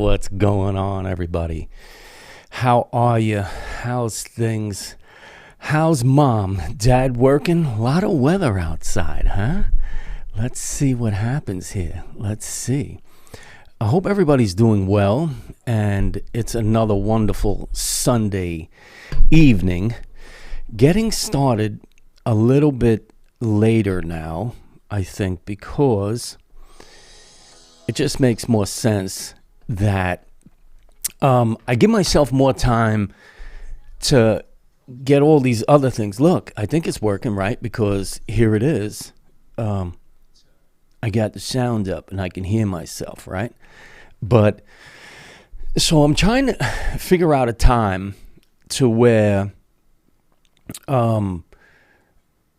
what's going on, everybody? How are you? How's things? How's mom? Dad working? A lot of weather outside, huh? Let's see what happens here. Let's see. I hope everybody's doing well, and it's another wonderful Sunday evening. Getting started a little bit later now, I think, because it just makes more sense that I give myself more time to get all these other things. Look, I think it's working, right? Because here it is. I got the sound up and I can hear myself, right? But so I'm trying to figure out a time to where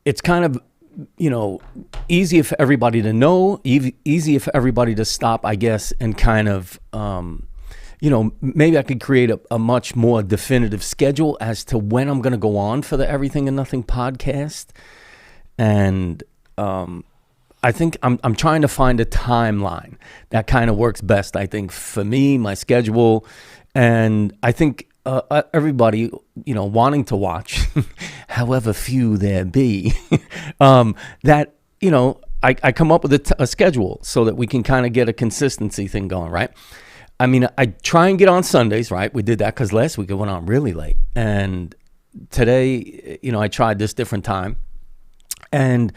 it's kind of, easier for everybody to know, easier for everybody to stop, I guess, and kind of, maybe I could create a much more definitive schedule as to when I'm going to go on for the Everything and Nothing podcast. And I think I'm trying to find a timeline that kind of works best, I think, for me, my schedule, and I think everybody, wanting to watch, however few there be, that, I come up with a schedule so that we can kind of get a consistency thing going, right? I mean, I try and get on Sundays, right? We did that because last week it went on really late. And today, I tried this different time. And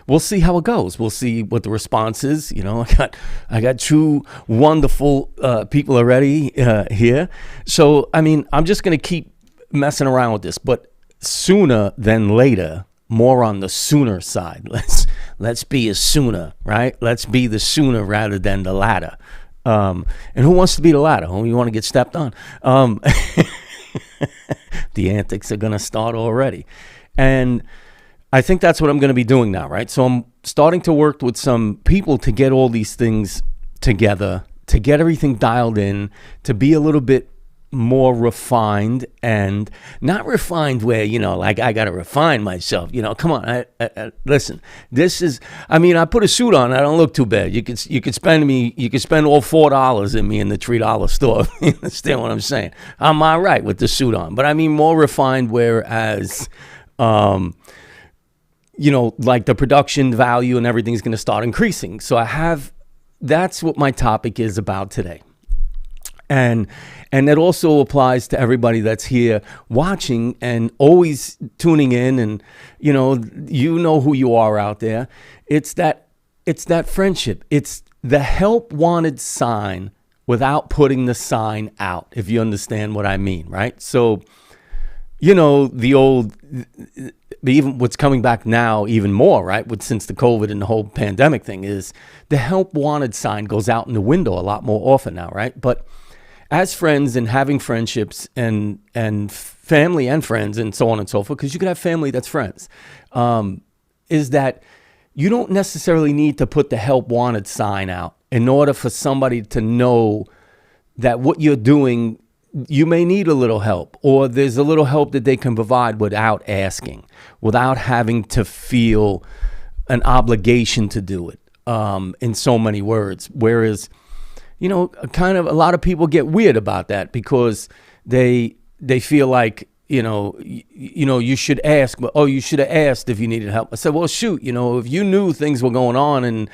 we'll see how it goes. We'll see what the response is. I got two wonderful people already here. So, I mean, I'm just going to keep messing around with this. But sooner than later, more on the sooner side. Let's be a sooner, right? Let's be the sooner rather than the latter. And who wants to be the latter? Who you want to get stepped on? The antics are going to start already. And I think that's what I'm going to be doing now, right? So I'm starting to work with some people to get all these things together, to get everything dialed in, to be a little bit more refined, and not refined where, like I got to refine myself. Come on, listen, this is, I put a suit on. I don't look too bad. You could spend all $4 in me in the $3 store. You understand what I'm saying? I'm all right with the suit on, but I mean more refined, whereas, like the production value and everything's going to start increasing. So that's what my topic is about today. And that also applies to everybody that's here watching and always tuning in. And, you know who you are out there. It's that friendship. It's the help wanted sign without putting the sign out, if you understand what I mean, right? So, the old, even what's coming back now even more, right? Since the COVID and the whole pandemic thing is the help wanted sign goes out in the window a lot more often now, right? But as friends and having friendships and family and friends and so on and so forth, because you could have family that's friends, is that you don't necessarily need to put the help wanted sign out in order for somebody to know that what you're doing, you may need a little help, or there's a little help that they can provide without asking, without having to feel an obligation to do it, in so many words. Whereas, kind of a lot of people get weird about that because they feel like, you should ask, but, you should have asked if you needed help. I said, well, shoot, if you knew things were going on and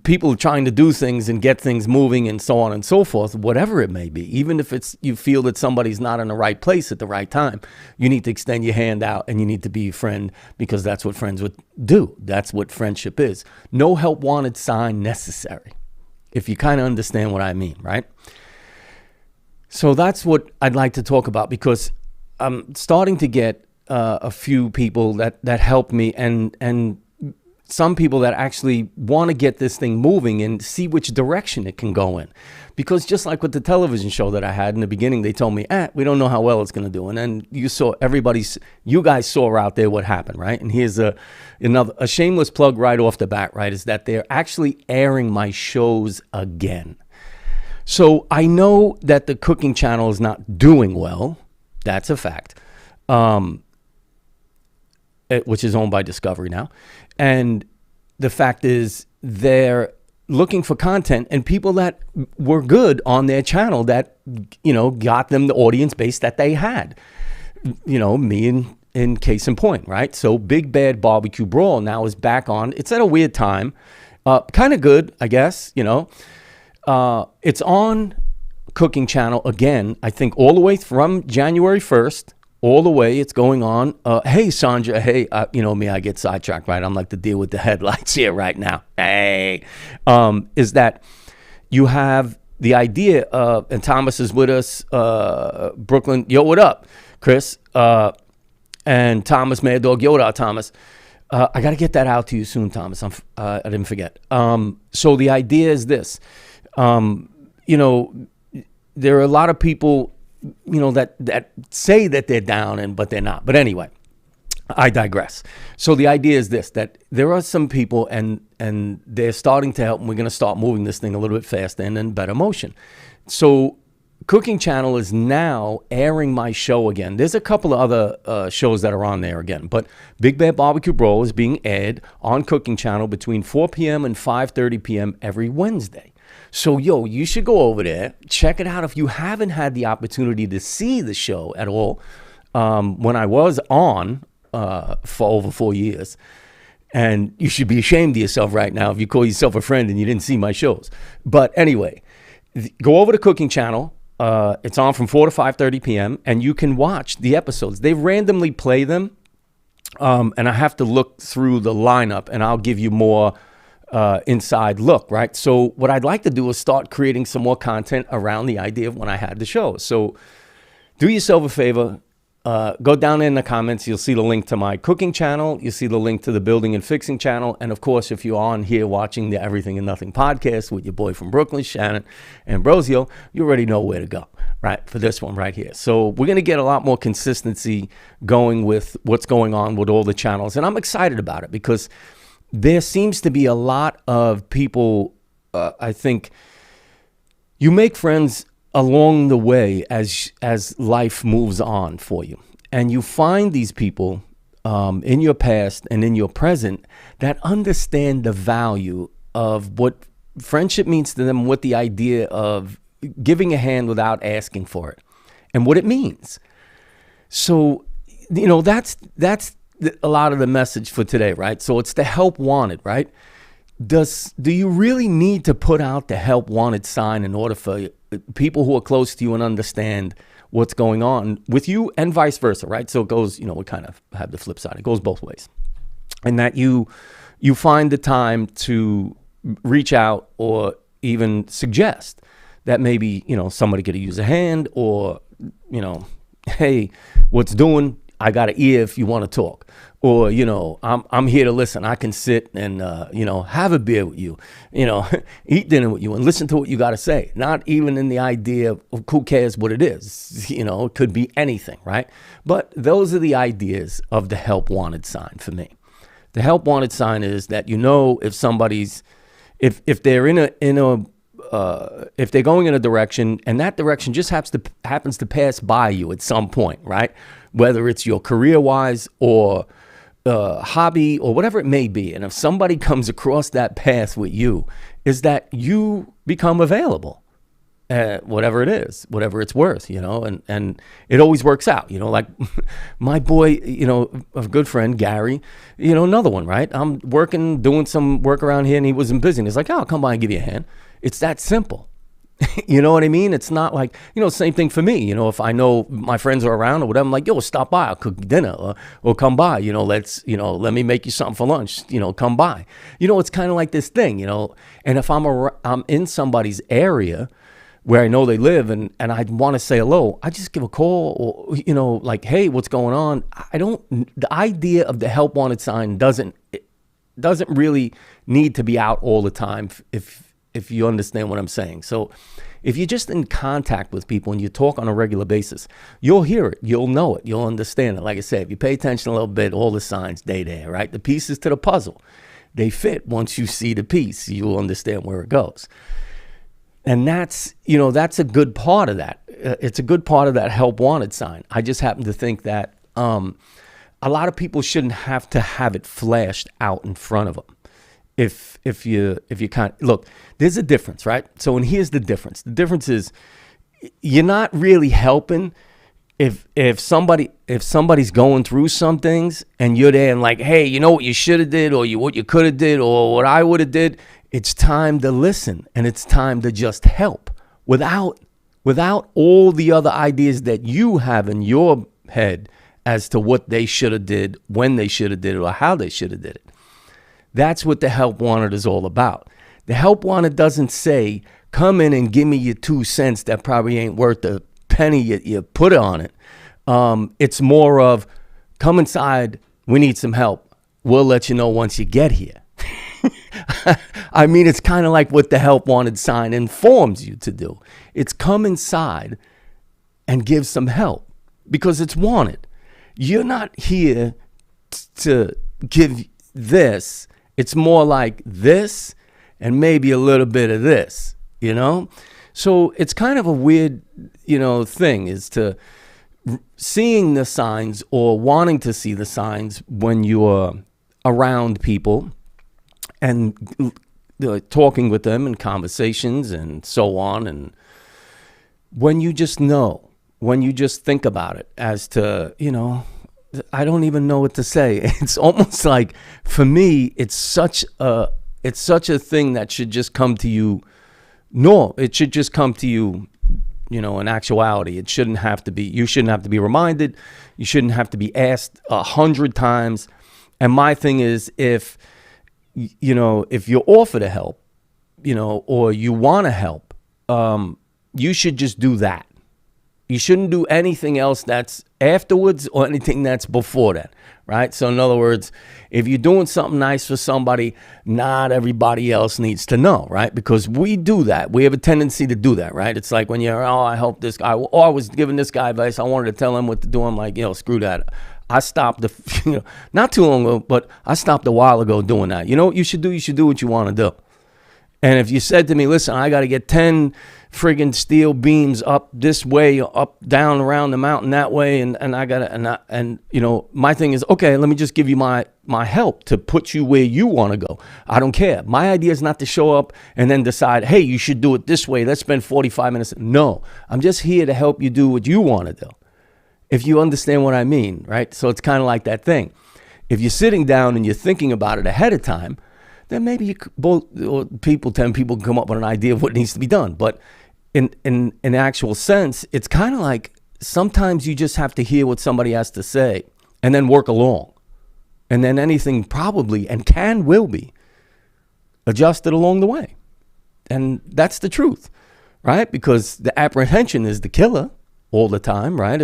people trying to do things and get things moving and so on and so forth, whatever it may be, even if you feel that somebody's not in the right place at the right time, you need to extend your hand out and you need to be a friend, because that's what friends would do. That's what friendship is. No help wanted sign necessary, if you kind of understand what I mean, right? So that's what I'd like to talk about, because I'm starting to get a few people that help me, and some people that actually want to get this thing moving and see which direction it can go in. Because just like with the television show that I had in the beginning, they told me, we don't know how well it's going to do. And then you guys saw out there what happened, right? And here's a shameless plug right off the bat, right, is that they're actually airing my shows again. So I know that the cooking channel is not doing well. That's a fact. Which is owned by Discovery now. And the fact is, they're looking for content and people that were good on their channel that, got them the audience base that they had. Me in case in point, right? So Big Bad Barbecue Brawl now is back on. It's at a weird time. Kind of good, I guess, It's on Cooking Channel again, I think all the way from January 1st, all the way it's going on. Hey, Sandra, hey, me, I get sidetracked, right? I'm like the deal with the headlights here right now. Hey, is that you have the idea of, and Thomas is with us, Brooklyn, yo, what up, Chris? And Thomas, Mad Dog, yo, what up, Thomas? I got to get that out to you soon, Thomas. I didn't forget. So the idea is this, there are a lot of people, that say that they're down, but they're not. But anyway, I digress. So the idea is this, that there are some people and they're starting to help, and we're going to start moving this thing a little bit faster and in better motion. So Cooking Channel is now airing my show again. There's a couple of other shows that are on there again, but Big Bad Barbecue Brawl is being aired on Cooking Channel between 4 p.m. and 5:30 p.m. every Wednesday. So, you should go over there, check it out if you haven't had the opportunity to see the show at all. When I was on for over 4 years, and you should be ashamed of yourself right now if you call yourself a friend and you didn't see my shows. But anyway, go over to Cooking Channel. It's on from 4 to 5:30 p.m. and you can watch the episodes. They randomly play them, and I have to look through the lineup, and I'll give you more inside look, right? So what I'd like to do is start creating some more content around the idea of when I had the show. So do yourself a favor, go down in the comments. You'll see the link to my cooking channel. You'll see the link to the building and fixing channel. And of course, if you're on here watching the Everything and Nothing podcast with your boy from Brooklyn, Shannon Ambrosio, you already know where to go, right? For this one right here. So we're going to get a lot more consistency going with what's going on with all the channels. And I'm excited about it because there seems to be a lot of people, I think, you make friends along the way as life moves on for you. And you find these people in your past and in your present that understand the value of what friendship means to them, what the idea of giving a hand without asking for it and what it means. So, that's a lot of the message for today, right? So it's the help wanted, right? Do you really need to put out the help wanted sign in order for people who are close to you and understand what's going on with you and vice versa, right? So it goes, we kind of have the flip side. It goes both ways. And that you find the time to reach out or even suggest that maybe, somebody could use a hand or, hey, what's doing? I got an ear if you want to talk. Or, I'm here to listen. I can sit and, have a beer with you, eat dinner with you and listen to what you got to say. Not even in the idea of who cares what it is. It could be anything, right? But those are the ideas of the help wanted sign for me. The help wanted sign is that, if somebody's, if they're if they're going in a direction and that direction just happens to pass by you at some point, right? Whether it's your career-wise or hobby or whatever it may be. And if somebody comes across that path with you, is that you become available, whatever it is, whatever it's worth, and it always works out, like my boy, a good friend, Gary, another one, right? I'm doing some work around here and he wasn't busy. And he's like, oh, I'll come by and give you a hand. It's that simple. You know what I mean? It's not like, same thing for me. If I know my friends are around or whatever, I'm like, yo, stop by, I'll cook dinner or come by, let me make you something for lunch, come by. It's kind of like this thing, and if I'm in somebody's area where I know they live and I want to say hello, I just give a call or, like, hey, what's going on? The idea of the help wanted sign doesn't really need to be out all the time if you understand what I'm saying. So if you're just in contact with people and you talk on a regular basis, you'll hear it, you'll know it, you'll understand it. Like I said, if you pay attention a little bit, all the signs, they there, right? The pieces to the puzzle, they fit. Once you see the piece, you'll understand where it goes. And that's a good part of that. It's a good part of that help wanted sign. I just happen to think that a lot of people shouldn't have to have it flashed out in front of them. if you kind of look, there's a difference, right? So, and here's the difference. The difference is you're not really helping if somebody's going through some things and you're there and like, hey, you know what you should have did, or what you could have did, or what I would have did. It's time to listen, and it's time to just help without all the other ideas that you have in your head as to what they should have did, when they should have did it, or how they should have did it. That's what the help wanted is all about. The help wanted doesn't say, come in and give me your 2 cents that probably ain't worth the penny you put on it. It's more of, come inside, we need some help. We'll let you know once you get here. I mean, it's kind of like what the help wanted sign informs you to do. It's come inside and give some help because it's wanted. You're not here to give this. It's more like this and maybe a little bit of this, you know? So it's kind of a weird, thing is to seeing the signs or wanting to see the signs when you're around people and talking with them in conversations and so on. And when you just know, when you just think about it as to, I don't even know what to say. It's almost like, for me, it's such a thing that should just come to you. No, it should just come to you, in actuality. It shouldn't have to be, you shouldn't have to be reminded. You shouldn't have to be asked 100 times. And my thing is, if you're offered to help, or you want to help, you should just do that. You shouldn't do anything else that's afterwards or anything that's before that, right? So in other words, if you're doing something nice for somebody, not everybody else needs to know, right? Because we do that. We have a tendency to do that, right? It's like when you're, I helped this guy. I was giving this guy advice. I wanted to tell him what to do. I'm like, screw that. I stopped, not too long ago, but I stopped a while ago doing that. You know what you should do? You should do what you want to do. And if you said to me, listen, I got to get 10 friggin' steel beams up this way, up, down, around the mountain that way, and I got to, and my thing is, okay, let me just give you my help to put you where you want to go. I don't care. My idea is not to show up and then decide, hey, you should do it this way. Let's spend 45 minutes. No, I'm just here to help you do what you want to do. If you understand what I mean, right? So it's kind of like that thing. If you're sitting down and you're thinking about it ahead of time, then maybe 10 people can come up with an idea of what needs to be done. But in actual sense, it's kind of like sometimes you just have to hear what somebody has to say and then work along. And then anything probably will be adjusted along the way. And that's the truth, right? Because the apprehension is the killer all the time, right?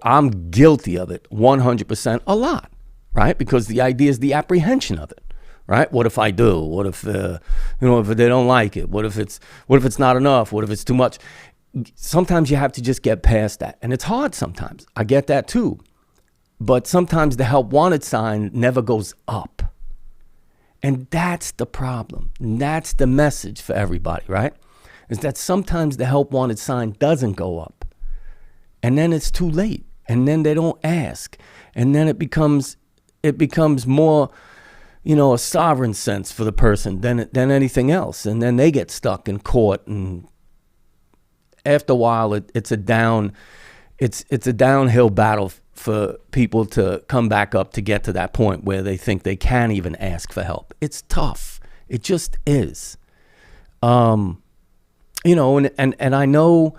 I'm guilty of it 100% a lot, right? Because the idea is the apprehension of it. Right? What if I do? What if, if they don't like it? What if it's not enough? What if it's too much? Sometimes you have to just get past that. And it's hard sometimes. I get that too. But sometimes the help wanted sign never goes up. And that's the problem. And that's the message for everybody, right? Is that sometimes the help wanted sign doesn't go up. And then it's too late. And then they don't ask. And then it becomes more, a sovereign sense for the person than anything else. And then they get stuck in court. And after a while, it's a downhill battle for people to come back up to get to that point where they think they can't even ask for help. It's tough. It just is. And I know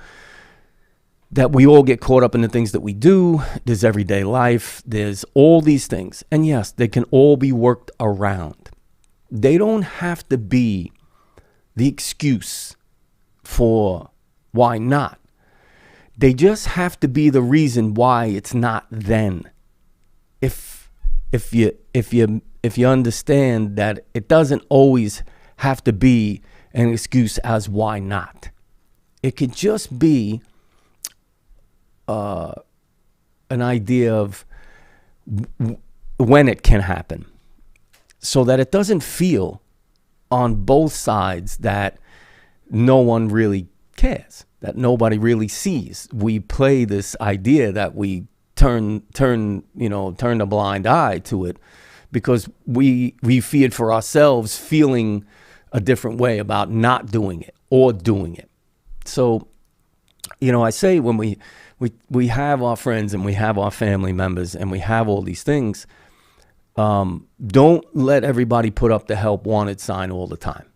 that we all get caught up in the things that we do. There's everyday life. There's all these things. And yes, they can all be worked around. They don't have to be the excuse for why not. They just have to be the reason why it's not then. If you understand that it doesn't always have to be an excuse as why not. It could just be an idea of when it can happen, so that it doesn't feel on both sides that no one really cares, that nobody really sees. We play this idea that we turn a blind eye to it because we feared for ourselves feeling a different way about not doing it or doing it. So, I say when we have our friends and we have our family members and we have all these things, don't let everybody put up the help wanted sign all the time.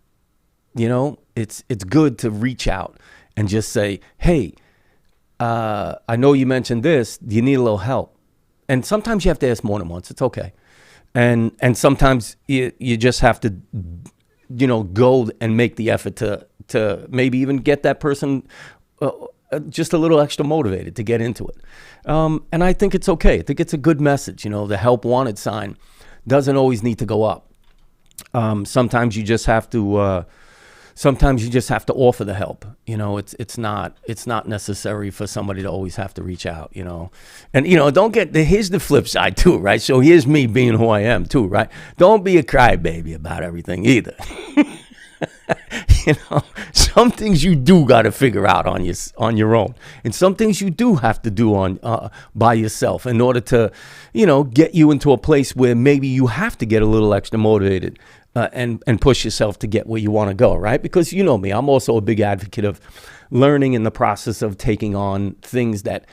It's good to reach out and just say, hey, I know you mentioned this. Do you need a little help? And sometimes you have to ask more than once. It's okay. And sometimes you just have to, go and make the effort to maybe even get that person just a little extra motivated to get into it. And I think it's okay. I think it's a good message. The help wanted sign doesn't always need to go up. Sometimes you just have to offer the help. It's not necessary for somebody to always have to reach out, And, here's the flip side too, right? So here's me being who I am too, right? Don't be a crybaby about everything either. Some things you do got to figure out on your own, and some things you do have to do by yourself in order to, get you into a place where maybe you have to get a little extra motivated and push yourself to get where you want to go, right? Because you know me, I'm also a big advocate of learning in the process of taking on things that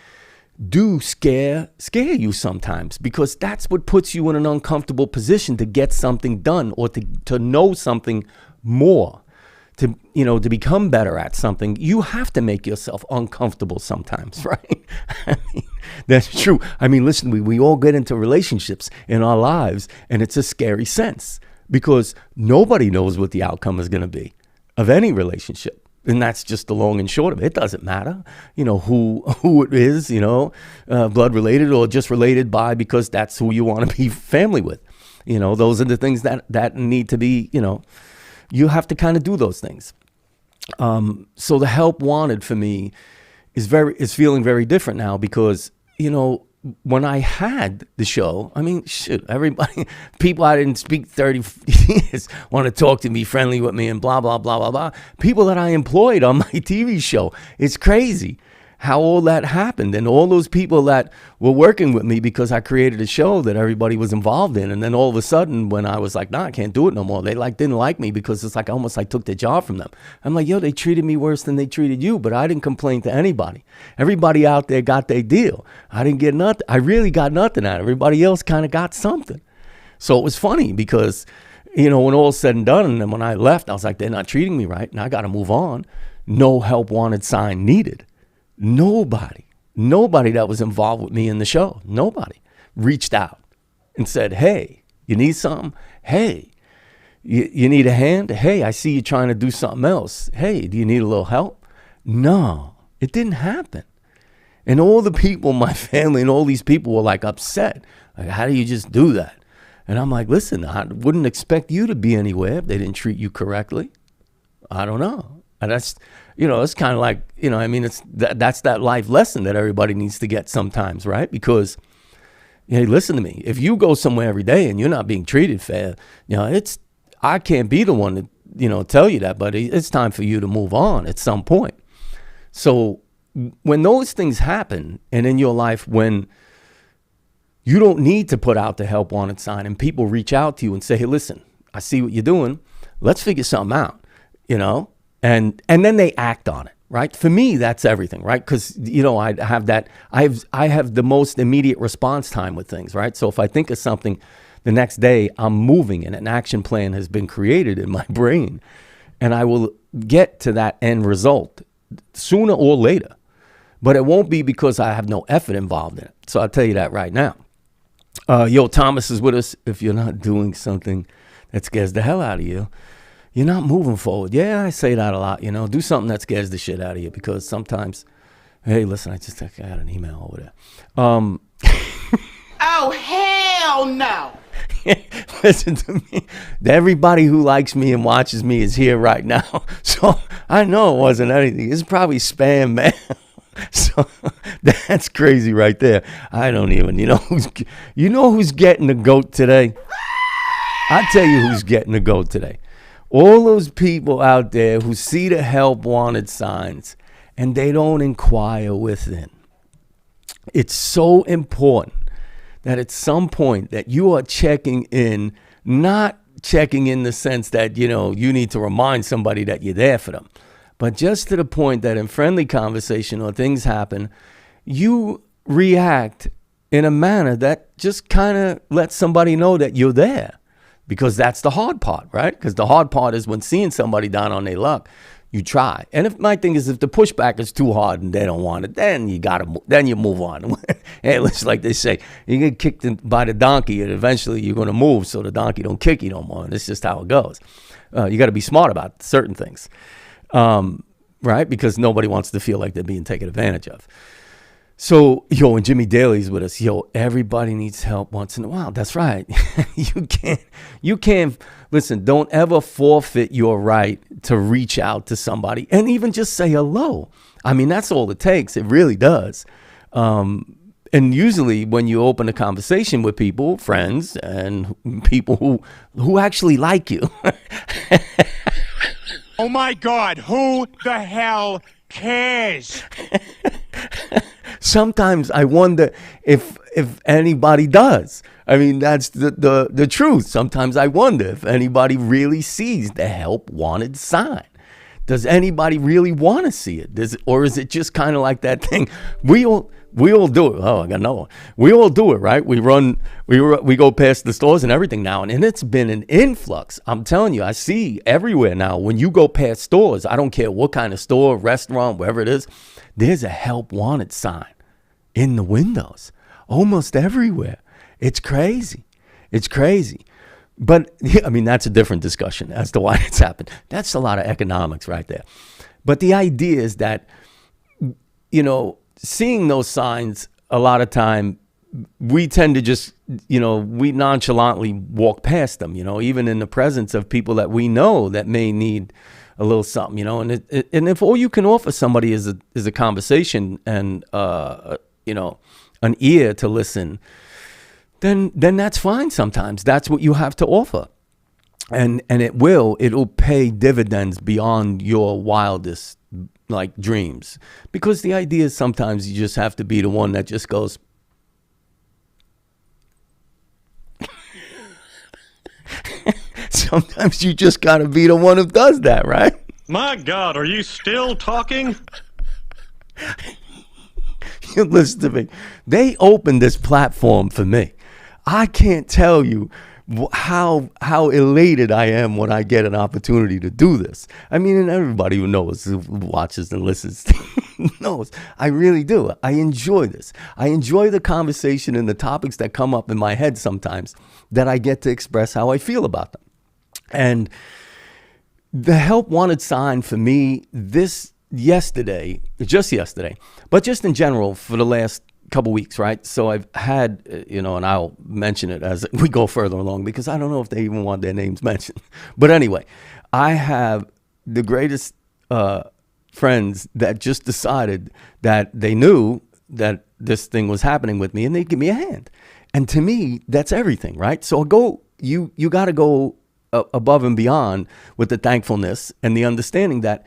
do scare you sometimes, because that's what puts you in an uncomfortable position to get something done or to know something more, to become better at something. You have to make yourself uncomfortable sometimes, right? That's true. Listen, we all get into relationships in our lives, and it's a scary sense because nobody knows what the outcome is going to be of any relationship. And that's just the long and short of it. It doesn't matter, who it is, blood related or just related by because that's who you want to be family with. Those are the things that need to be, you have to kind of do those things. So the help wanted for me is feeling very different now because, when I had the show, everybody, people I didn't speak 30 years want to talk to me, friendly with me and blah, blah, blah, blah, blah. People that I employed on my TV show. It's crazy how all that happened. And all those people that were working with me because I created a show that everybody was involved in. And then all of a sudden when I was like, nah, I can't do it no more. They didn't like me because it's like almost I took their job from them. I'm like, they treated me worse than they treated you, but I didn't complain to anybody. Everybody out there got their deal. I didn't get nothing. I really got nothing out of it. Everybody else kind of got something. So it was funny because, when all's said and done, and then when I left, I was like, they're not treating me right and I got to move on. No help wanted sign needed. Nobody that was involved with me in the show, nobody reached out and said, hey, you need something? Hey, you need a hand? Hey, I see you trying to do something else. Hey, do you need a little help? No, it didn't happen. And all the people, my family and all these people were like upset. Like, how do you just do that? And I'm like, listen, I wouldn't expect you to be anywhere if they didn't treat you correctly. I don't know. And that's, it's kind of like, that's that life lesson that everybody needs to get sometimes, right? Because, hey, listen to me. If you go somewhere every day and you're not being treated fair, I can't be the one to, tell you that, but it's time for you to move on at some point. So when those things happen and in your life, when you don't need to put out the help wanted sign and people reach out to you and say, hey, listen, I see what you're doing. Let's figure something out, And then they act on it, right? For me, that's everything, right? Because, I have the most immediate response time with things, right? So if I think of something the next day, I'm moving and an action plan has been created in my brain and I will get to that end result sooner or later. But it won't be because I have no effort involved in it. So I'll tell you that right now. Thomas is with us. If you're not doing something that scares the hell out of you, you're not moving forward. Yeah, I say that a lot, do something that scares the shit out of you because sometimes, hey, listen, I got an email over there. Oh, hell no. Listen to me. Everybody who likes me and watches me is here right now. So I know it wasn't anything. It's probably spam, man. So that's crazy right there. I don't even, who's getting the goat today? I'll tell you who's getting the goat today. All those people out there who see the help wanted signs and they don't inquire within. It's so important that at some point that you are checking in, not checking in the sense that, you need to remind somebody that you're there for them, but just to the point that in friendly conversation or things happen, you react in a manner that just kind of lets somebody know that you're there, because that's the hard part, right? Because the hard part is when seeing somebody down on their luck, you try. And if my thing is, if the pushback is too hard and they don't want it, then you move on. Hey, it's like they say, you get kicked by the donkey and eventually you're going to move so the donkey don't kick you no more. And it's just how it goes. You got to be smart about certain things, right? Because nobody wants to feel like they're being taken advantage of. So, and Jimmy Daly's with us. Everybody needs help once in a while. That's right. You can't, listen, don't ever forfeit your right to reach out to somebody and even just say hello. I mean, that's all it takes. It really does. And usually when you open a conversation with people, friends, and people who actually like you. Oh my God, who the hell cares? Sometimes I wonder if anybody does. I mean, that's the truth. Sometimes I wonder if anybody really sees the help wanted sign. Does anybody really want to see it? Or is it just kind of like that thing? We all do it. Oh, I got another one. We all do it, right? We go past the stores and everything now, and it's been an influx. I'm telling you, I see everywhere now. When you go past stores, I don't care what kind of store, restaurant, wherever it is, there's a help wanted sign in the windows, almost everywhere. It's crazy. It's crazy. But I mean, that's a different discussion as to why it's happened. That's a lot of economics right there. But the idea is that, seeing those signs, a lot of time, we tend to just, we nonchalantly walk past them, even in the presence of people that we know that may need a little something, and if all you can offer somebody is a conversation and, an ear to listen, then that's fine. Sometimes that's what you have to offer. And it'll pay dividends beyond your wildest dreams, because the idea is sometimes you just have to be the one that just goes, sometimes you just got to be the one who does that, right? My God, are you still talking? You listen to me. They opened this platform for me. I can't tell you how elated I am when I get an opportunity to do this. I mean, and everybody who knows, who watches and listens, knows. I really do. I enjoy this. I enjoy the conversation and the topics that come up in my head sometimes that I get to express how I feel about them. And the help wanted sign for me just yesterday, but just in general for the last couple weeks, right? So I've had, and I'll mention it as we go further along, because I don't know if they even want their names mentioned. But anyway, I have the greatest friends that just decided that they knew that this thing was happening with me, and they'd give me a hand. And to me, that's everything, right? So you got to go above and beyond with the thankfulness and the understanding that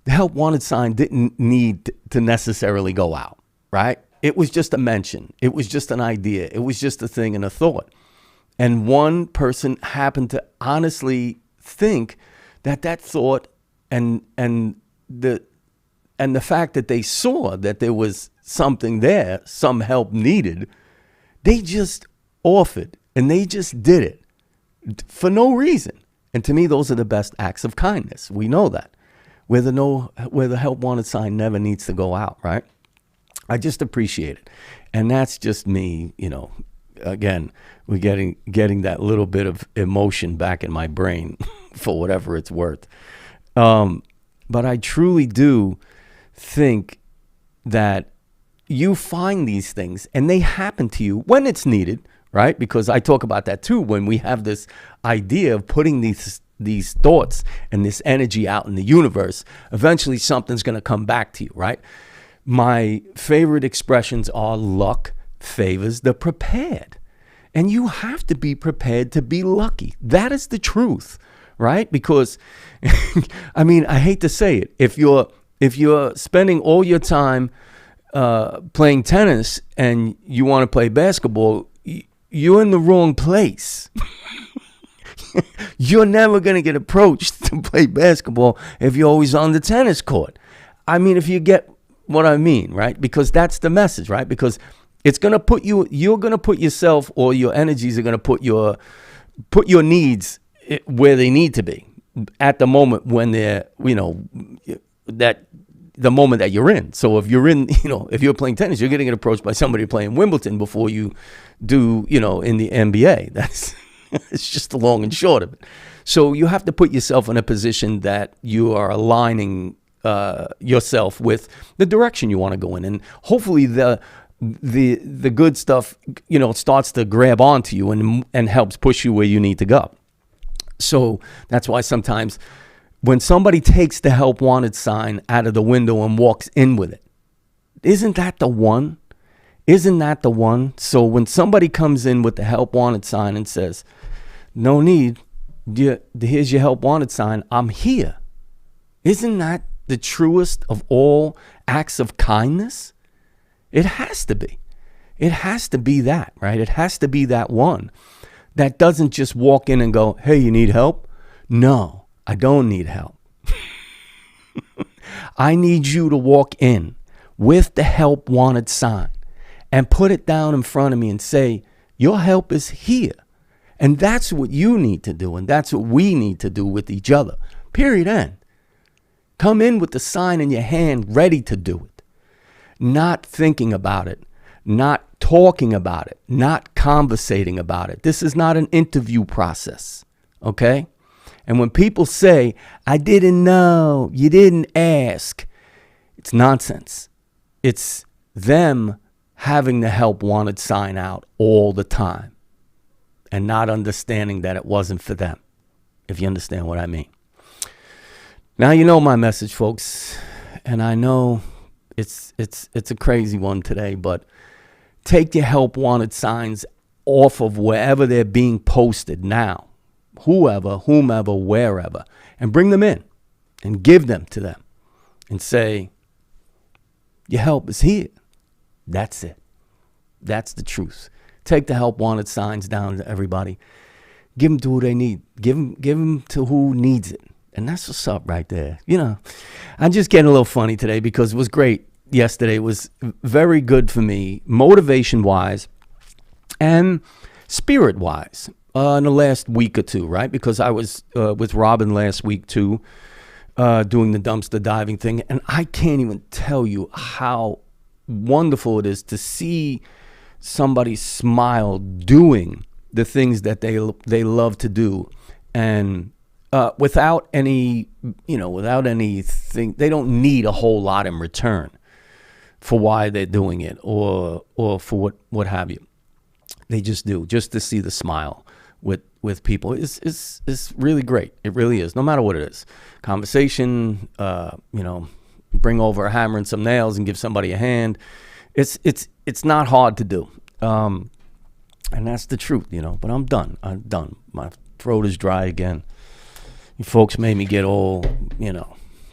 the help wanted sign didn't need to necessarily go out, right? It was just a mention. It was just an idea. It was just a thing and a thought. And one person happened to honestly think that thought and the fact that they saw that there was something there, some help needed, they just offered and they just did it for no reason. And to me, those are the best acts of kindness. We know that. Where the help wanted sign never needs to go out, right? I just appreciate it. And that's just me, again, we're getting that little bit of emotion back in my brain for whatever it's worth. But I truly do think that you find these things and they happen to you when it's needed, right? Because I talk about that too, when we have this idea of putting these thoughts and this energy out in the universe, eventually something's going to come back to you, right? My favorite expressions are luck favors the prepared. And you have to be prepared to be lucky. That is the truth, right? Because, I mean, I hate to say it. If you're spending all your time playing tennis and you want to play basketball, you're in the wrong place. You're never going to get approached to play basketball if you're always on the tennis court. I mean, if you get what I mean, right? Because that's the message, right? Because it's going to put you're going to put yourself, or your energies are going to put your needs where they need to be at the moment when they're, that the moment that you're in. So if you're in, if you're playing tennis, you're going to get approached by somebody playing Wimbledon before you do, in the NBA. That's it's just the long and short of it. So you have to put yourself in a position that you are aligning yourself with the direction you want to go in, and hopefully the good stuff, starts to grab onto you and helps push you where you need to go. So that's why sometimes when somebody takes the help wanted sign out of the window and walks in with it, isn't that the one? Isn't that the one? So when somebody comes in with the help wanted sign and says, no need, here's your help wanted sign, I'm here. Isn't that the truest of all acts of kindness? It has to be. It has to be that, right? It has to be that one that doesn't just walk in and go, hey, you need help? No, I don't need help. I need you to walk in with the help wanted sign and put it down in front of me and say, your help is here. And that's what you need to do. And that's what we need to do with each other. Period. End. Come in with the sign in your hand, ready to do it. Not thinking about it, not talking about it, not conversating about it. This is not an interview process, okay? And when people say, I didn't know, you didn't ask, it's nonsense. It's them having the help wanted sign out all the time and not understanding that it wasn't for them, if you understand what I mean. Now you know my message, folks, and I know it's a crazy one today, but take your help wanted signs off of wherever they're being posted now, whoever, whomever, wherever, and bring them in and give them to them and say, your help is here. That's it. That's the truth. Take the help wanted signs down to everybody. Give them to who they need. Give them to who needs it. And that's what's up right there. I'm just getting a little funny today because it was great yesterday. It was very good for me, motivation-wise and spirit-wise in the last week or two, right? Because I was with Robin last week too, doing the dumpster diving thing. And I can't even tell you how wonderful it is to see somebody smile doing the things that they love to do, and without anything, they don't need a whole lot in return for why they're doing it or for what have you. They just do, just to see the smile with people is really great. It really is, no matter what it is. Conversation, bring over a hammer and some nails and give somebody a hand. It's not hard to do. And that's the truth, but I'm done. My throat is dry again. You folks made me get all,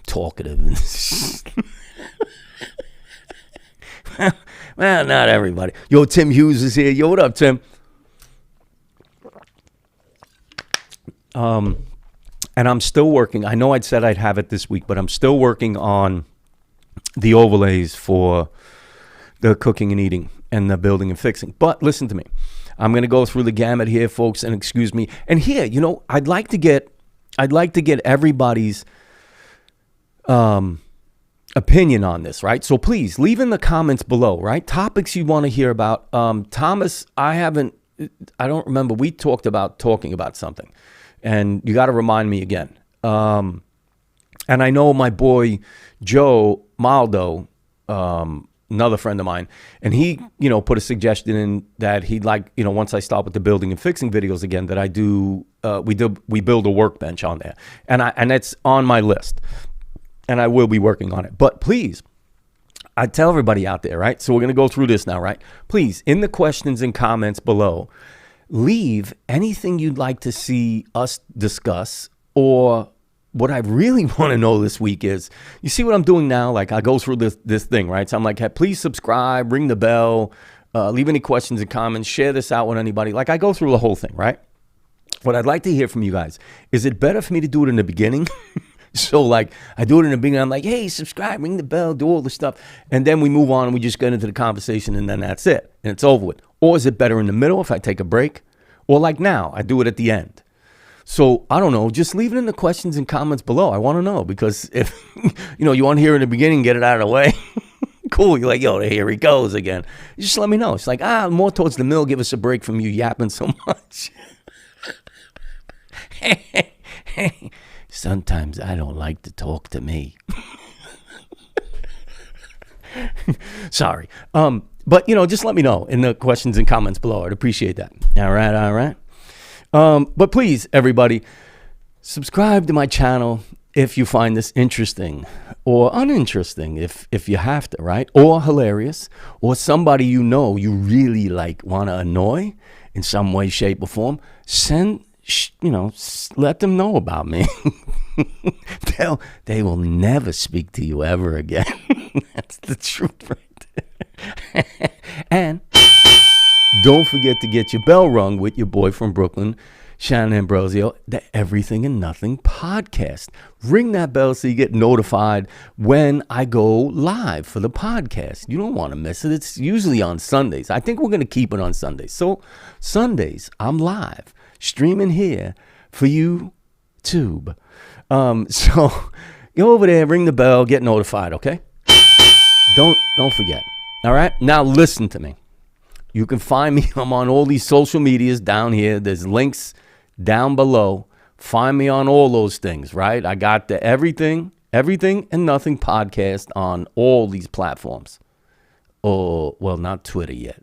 talkative. Well, not everybody. Yo, Tim Hughes is here. Yo, what up, Tim? And I'm still working. I know I'd said I'd have it this week, but I'm still working on the overlays for the cooking and eating and the building and fixing. But listen to me. I'm going to go through the gamut here, folks, and excuse me. And here, I'd like to get everybody's opinion on this, right? So please leave in the comments below, right? Topics you want to hear about. Thomas, I don't remember. We talked about talking about something, and you got to remind me again. And I know my boy Joe Maldo, another friend of mine, and he, put a suggestion in that he'd like, once I start with the building and fixing videos again, that I do, we build a workbench on there, and it's on my list, and I will be working on it. But please, I tell everybody out there, right? So we're going to go through this now, right? Please, in the questions and comments below, leave anything you'd like to see us discuss, or what I really want to know this week is, you see what I'm doing now? Like, I go through this thing, right? So I'm like, hey, please subscribe, ring the bell, Leave any questions and comments. Share this out with anybody. Like, I go through the whole thing, right? What I'd like to hear from you guys, is it better for me to do it in the beginning? So, like, I do it in the beginning. I'm like, hey, subscribe, ring the bell, do all the stuff. And then we move on and we just get into the conversation and then that's it. And it's over with. Or is it better in the middle if I take a break? Or like now, I do it at the end. So, I don't know. Just leave it in the questions and comments below. I want to know because if, you want to hear in the beginning, get it out of the way. Cool. You're like, yo, here he goes again. Just let me know. It's like, more towards the middle. Give us a break from you yapping so much. Sometimes I don't like to talk to me. Sorry. But, just let me know in the questions and comments below. I'd appreciate that. All right. But please, everybody, subscribe to my channel if you find this interesting or uninteresting, if you have to, right? Or hilarious, or somebody you really want to annoy in some way, shape, or form. Let them know about me. They will never speak to you ever again. That's the truth right there. And don't forget to get your bell rung with your boy from Brooklyn, Shannon Ambrosio, the Everything and Nothing podcast. Ring that bell so you get notified when I go live for the podcast. You don't want to miss it. It's usually on Sundays. I think we're going to keep it on Sundays. So Sundays, I'm live, streaming here for YouTube. So go over there, ring the bell, get notified, okay? Don't forget. All right? Now listen to me. You can find me. I'm on all these social medias down here. There's links down below. Find me on all those things, right? I got the Everything and Nothing podcast on all these platforms. Oh, well, not Twitter yet.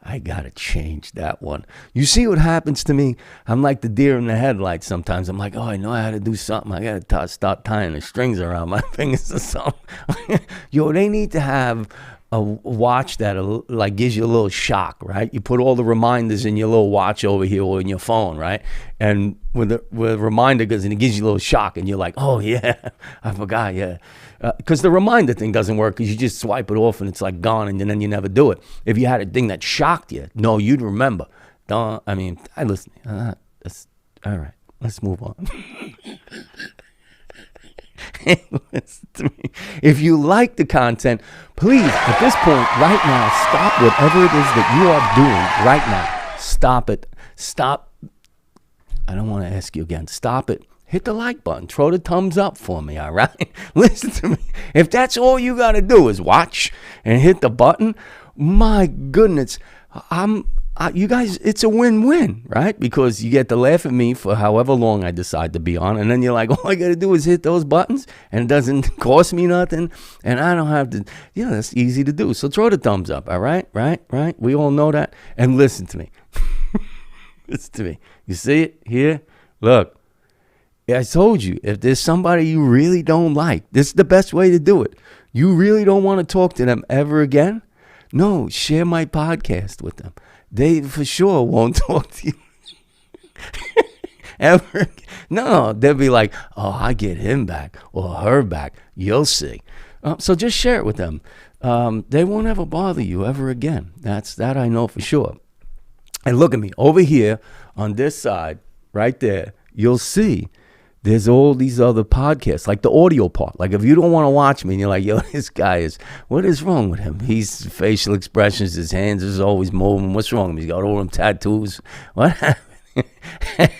I got to change that one. You see what happens to me? I'm like the deer in the headlights sometimes. I'm like, I know how to do something. I got to start tying the strings around my fingers or something. Yo, they need to have a watch that gives you a little shock, right? You put all the reminders in your little watch over here or in your phone, right? And with a reminder goes and it gives you a little shock and you're like, oh yeah, I forgot, yeah. Because the reminder thing doesn't work because you just swipe it off and it's like gone and then you never do it. If you had a thing that shocked you, no, you'd remember. I listen. That's all right. Let's move on. Listen to me. If you like the content, please, at this point, right now, stop whatever it is that you are doing right now. Stop it. Stop. I don't want to ask you again. Stop it. Hit the like button. Throw the thumbs up for me, all right? Listen to me. If that's all you got to do is watch and hit the button, my goodness, you guys, it's a win-win, right? Because you get to laugh at me for however long I decide to be on, and then you're like, all I got to do is hit those buttons, and it doesn't cost me nothing, and I don't have to, that's easy to do. So throw the thumbs up, all right? Right? We all know that. And listen to me. Listen to me. You see it here? Look. I told you, if there's somebody you really don't like, this is the best way to do it. You really don't want to talk to them ever again? No, share my podcast with them. They for sure won't talk to you ever. No, they'll be like, oh, I get him back or her back. You'll see. So just share it with them. They won't ever bother you ever again. That I know for sure. And look at me over here on this side, right there. You'll see. There's all these other podcasts, like the audio part. Like if you don't want to watch me and you're like, yo, this guy what is wrong with him? He's facial expressions, his hands is always moving. What's wrong with him? He's got all them tattoos. What happened?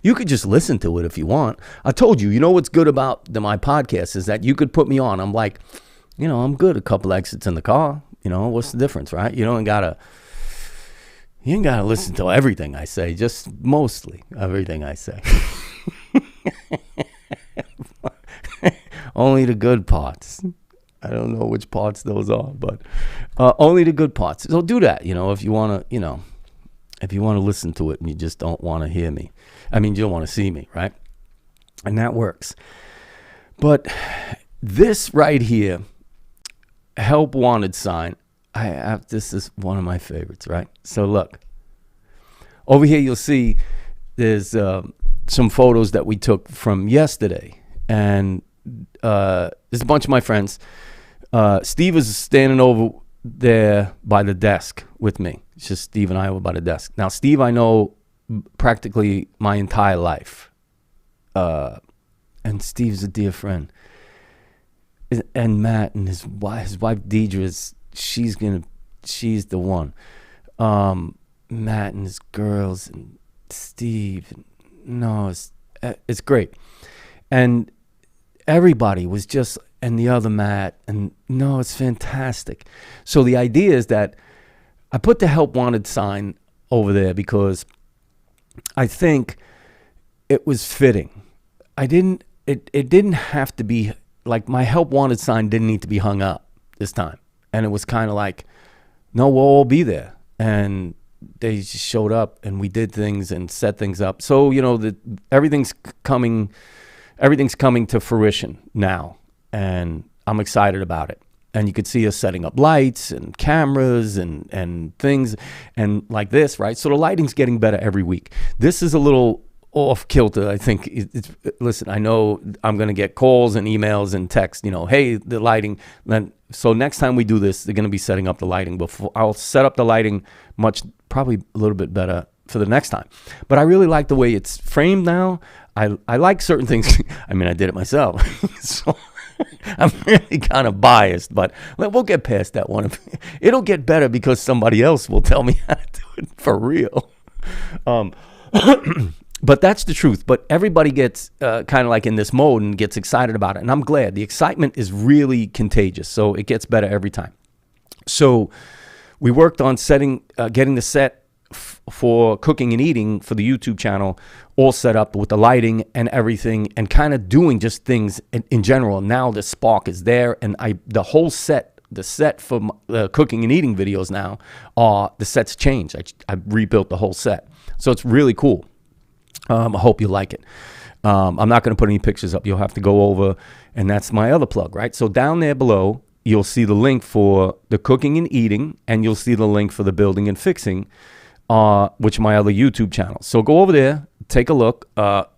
You could just listen to it if you want. I told you, what's good about my podcast is that you could put me on. I'm like, I'm good. A couple exits in the car. What's the difference, right? You ain't gotta listen to everything I say, just mostly everything I say. Only the good parts. I don't know which parts those are, but only the good parts. So do that, if you want to, if you want to listen to it and you just don't want to hear me. You don't want to see me, right? And that works. But this right here, help wanted sign, this is one of my favorites, right? So look, over here you'll see there's some photos that we took from yesterday, and there's a bunch of my friends Steve is standing over there by the desk with me. It's just Steve and I over by the desk. Now, Steve, I know practically my entire life. And Steve's a dear friend. And Matt and his wife Deidre, she's the one. Matt and his girls and Steve. No, it's great. And everybody was just, and the other Matt, and no, it's fantastic. So the idea is that I put the help wanted sign over there because I think it was fitting. It didn't have to be, like, my help wanted sign didn't need to be hung up this time. And it was kind of like, no, we'll all be there. And they just showed up and we did things and set things up. So, everything's coming to fruition now. And I'm excited about it. And you could see us setting up lights and cameras and things and like this, right? So the lighting's getting better every week. This is a little off kilter. I think listen, I know I'm going to get calls and emails and texts, hey, the lighting. So next time we do this, they're going to be setting up the lighting before. I'll set up the lighting probably a little bit better for the next time. But I really like the way it's framed now. I like certain things. I mean, I did it myself. So I'm really kind of biased, but we'll get past that one. It'll get better because somebody else will tell me how to do it for real. But that's the truth. But everybody gets kind of like in this mode and gets excited about it. And I'm glad. The excitement is really contagious. So it gets better every time. So we worked on getting the set for cooking and eating for the YouTube channel all set up with the lighting and everything and kind of doing just things in general. Now the spark is there, and the whole set, the set for cooking and eating videos now, the set's changed. I rebuilt the whole set. So it's really cool. I hope you like it. I'm not going to put any pictures up. You'll have to go over, and that's my other plug, right? So down there below, you'll see the link for the cooking and eating, and you'll see the link for the building and fixing, which are my other YouTube channels. So go over there, take a look,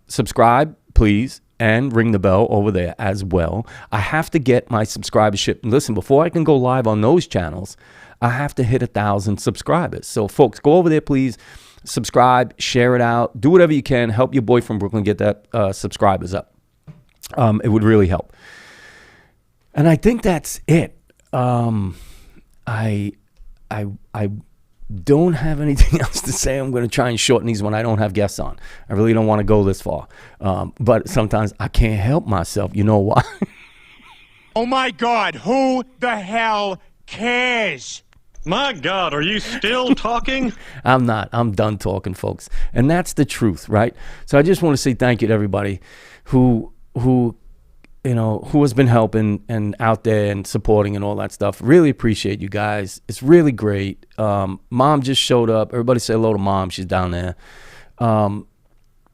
subscribe, please, and ring the bell over there as well. I have to get my subscribership. Listen, before I can go live on those channels, I have to hit 1,000 subscribers. So folks, go over there, please. Subscribe, share it out, do whatever you can. Help your boy from Brooklyn get that subscribers up. It would really help. And I think that's it. I don't have anything else to say. I'm going to try and shorten these when I don't have guests on. I really don't want to go this far. But sometimes I can't help myself. You know why? Oh my God, who the hell cares? My God, are you still talking? I'm not. I'm done talking, folks. And that's the truth, right? So I just want to say thank you to everybody who has been helping and out there and supporting and all that stuff. Really appreciate you guys. It's really great. Mom just showed up. Everybody say hello to Mom. She's down there. And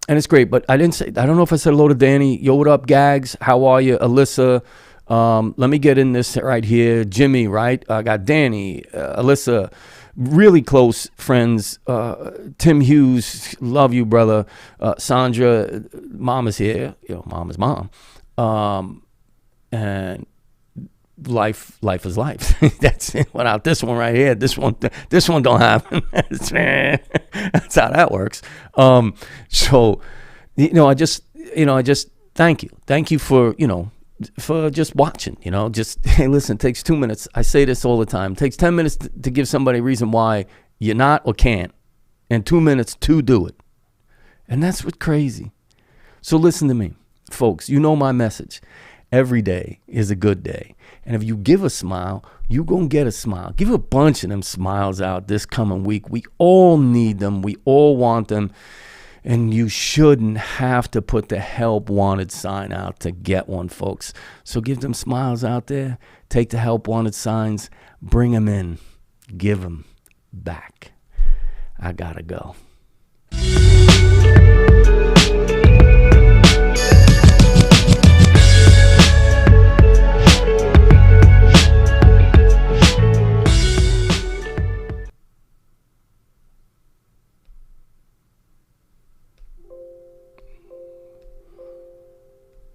it's great. But I don't know if I said hello to Danny. Yo, what up, Gags? How are you? Alyssa. Let me get in this right here. Jimmy, right? I got Danny, Alyssa, really close friends. Tim Hughes, love you, brother. Sandra, Mom is here. Mom is Mom. And life is life. That's it. Without this one right here, this one don't happen. That's how that works. So, I just thank you for just watching, hey, listen, it takes 2 minutes. I say this all the time. It takes 10 minutes to give somebody a reason why you're not or can't, and 2 minutes to do it. And that's what's crazy. So listen to me, folks. You know my message. Every day is a good day. And if you give a smile, you're going to get a smile. Give a bunch of them smiles out this coming week. We all need them. We all want them. And you shouldn't have to put the help wanted sign out to get one, folks. So give them smiles out there. Take the help wanted signs. Bring them in. Give them back. I gotta go.